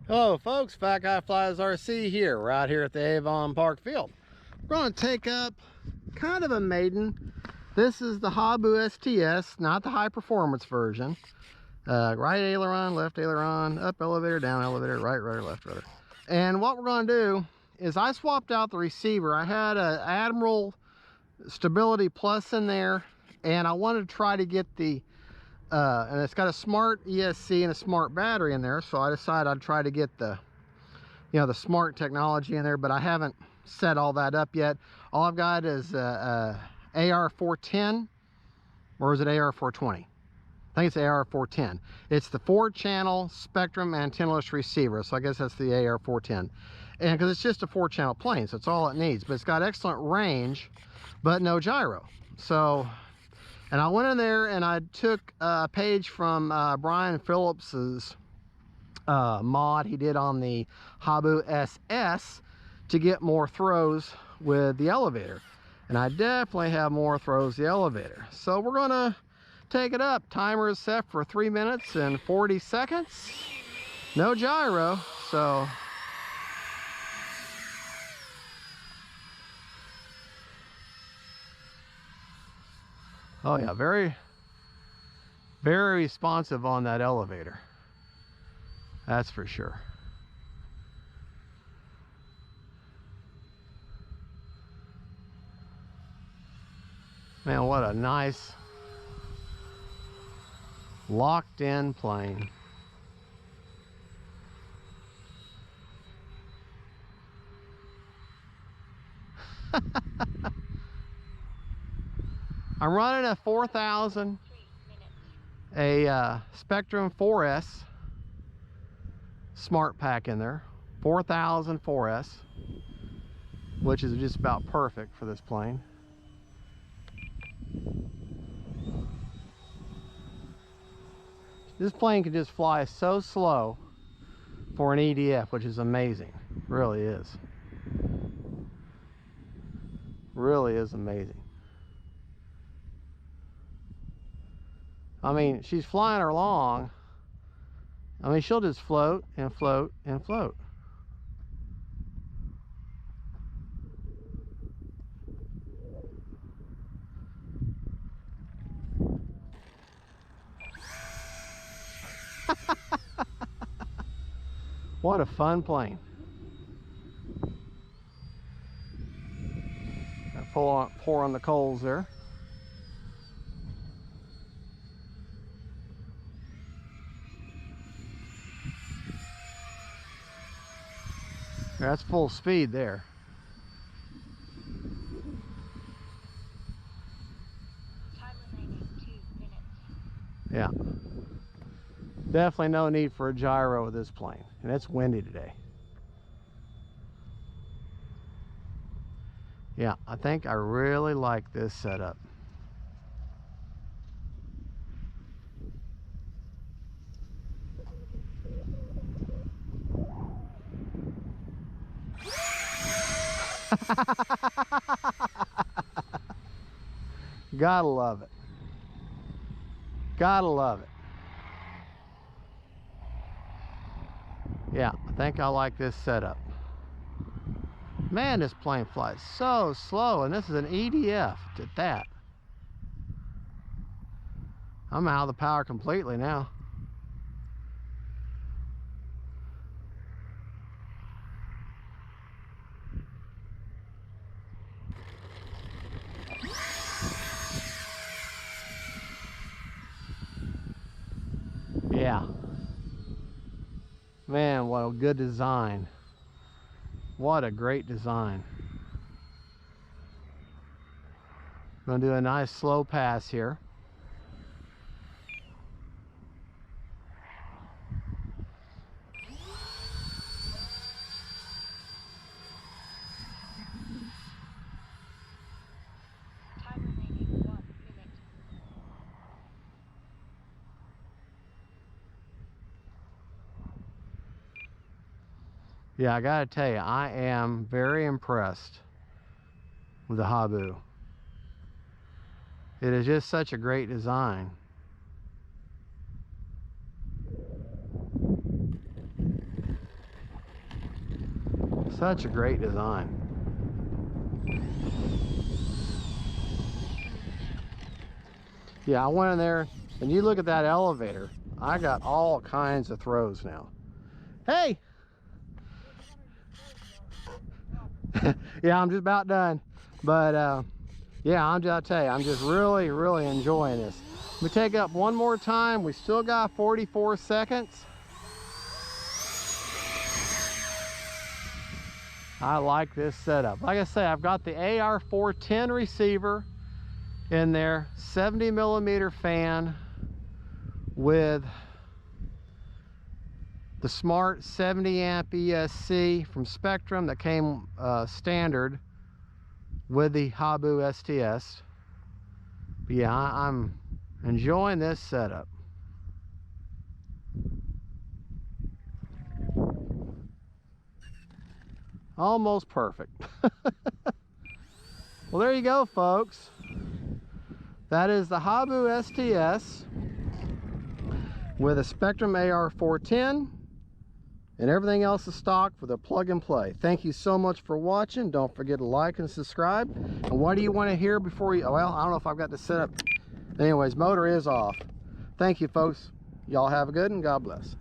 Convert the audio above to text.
Hello folks, Fat Guy Flies RC here. We're out here at the Avon Park Field. We're going to take up kind of a maiden. This is the Habu Sts, not the high performance version. Right aileron, left aileron, up elevator, down elevator, right rudder, left rudder. And what we're going to do is I swapped out the receiver. I had an Admiral Stability Plus in there, and I wanted to try to get the and it's got a smart ESC and a smart battery in there, so I decided I'd try to get the the smart technology in there, but I haven't set all that up yet. All I've got is AR410, or is it AR420? I think it's AR410. It's the 4-channel spectrum antennaless receiver, so I guess that's the AR410. And because it's just a 4-channel plane, so it's all it needs, but it's got excellent range but no gyro. So, and I went in there and I took a page from Brian Phillips's mod he did on the Habu SS to get more throws with the elevator. And I definitely have more throws the elevator. So we're gonna take it up. Timer is set for 3 minutes and 40 seconds. No gyro, so. Oh yeah, very responsive on that elevator. That's for sure. Man, what a nice locked in plane. I'm running a 4000, a Spectrum 4S smart pack in there, 4000 4S, which is just about perfect for this plane. This plane can just fly so slow for an EDF, which is amazing. Really is. Really is amazing. I mean, she's flying her along. I mean, she'll just float and float and float. What a fun plane. Pour on the coals there. That's full speed there. Time remaining 2 minutes. Yeah. Definitely no need for a gyro with this plane. And it's windy today. Yeah, I think I really like this setup. Gotta love it. Gotta love it. Yeah, I think I like this setup. Man, this plane flies so slow, and this is an EDF at that. I'm out of the power completely now. Yeah. Man, what a good design. What a great design. Gonna do a nice slow pass here. Time remaining 1 minute. Yeah, I gotta tell you, I am very impressed with the Habu. It is just such a great design. Such a great design. Yeah, I went in there, and you look at that elevator. I got all kinds of throws now. Hey! Yeah, I'm just about done. But yeah, I'll tell you, I'm just really, really enjoying this. Let me take it up one more time. We still got 44 seconds. I like this setup. Like I say, I've got the AR410 receiver in there, 70 millimeter fan with the smart 70 amp ESC from Spectrum that came standard with the Habu Sts. But yeah, I'm enjoying this setup. Almost perfect. Well, there you go, folks. That is the Habu Sts with a Spectrum AR410, and everything else is stock with a plug and play. Thank you so much for watching. Don't forget to like and subscribe. And what do you want to hear before you, well, I don't know if I've got the setup. Anyways, motor is off. Thank you, folks. Y'all have a good one. God bless.